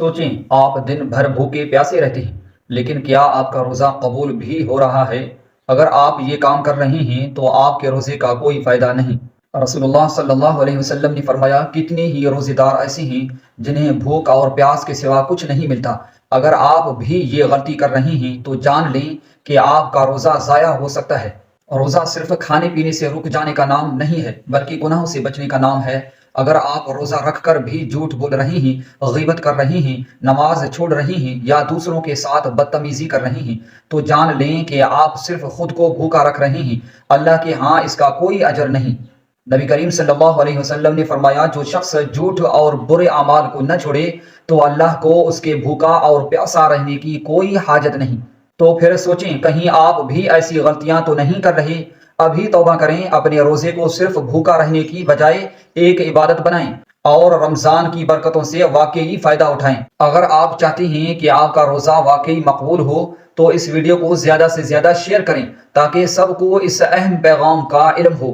سوچیں، آپ دن بھر بھوکے پیاسے رہتے ہیں، لیکن کیا آپ کا روزہ قبول بھی ہو رہا ہے؟ اگر آپ یہ کام کر رہے ہیں تو آپ کے روزے کا کوئی فائدہ نہیں۔ رسول اللہ صلی اللہ علیہ وسلم نے فرمایا، کتنے ہی روزے دار ایسے ہیں جنہیں بھوک اور پیاس کے سوا کچھ نہیں ملتا۔ اگر آپ بھی یہ غلطی کر رہے ہیں تو جان لیں کہ آپ کا روزہ ضائع ہو سکتا ہے۔ روزہ صرف کھانے پینے سے رک جانے کا نام نہیں ہے، بلکہ گناہوں سے بچنے کا نام ہے۔ اگر آپ روزہ رکھ کر بھی جھوٹ بول رہے ہیں، غیبت کر رہے ہیں، نماز چھوڑ رہے ہیں یا دوسروں کے ساتھ بدتمیزی کر رہے ہیں، تو جان لیں کہ آپ صرف خود کو بھوکا رکھ رہے ہیں، اللہ کے ہاں اس کا کوئی اجر نہیں۔ نبی کریم صلی اللہ علیہ وسلم نے فرمایا، جو شخص جھوٹ اور برے اعمال کو نہ چھوڑے تو اللہ کو اس کے بھوکا اور پیاسا رہنے کی کوئی حاجت نہیں۔ تو پھر سوچیں، کہیں آپ بھی ایسی غلطیاں تو نہیں کر رہے؟ ابھی توبہ کریں، اپنے روزے کو صرف بھوکا رہنے کی بجائے ایک عبادت بنائیں اور رمضان کی برکتوں سے واقعی فائدہ اٹھائیں۔ اگر آپ چاہتے ہیں کہ آپ کا روزہ واقعی مقبول ہو تو اس ویڈیو کو زیادہ سے زیادہ شیئر کریں تاکہ سب کو اس اہم پیغام کا علم ہو۔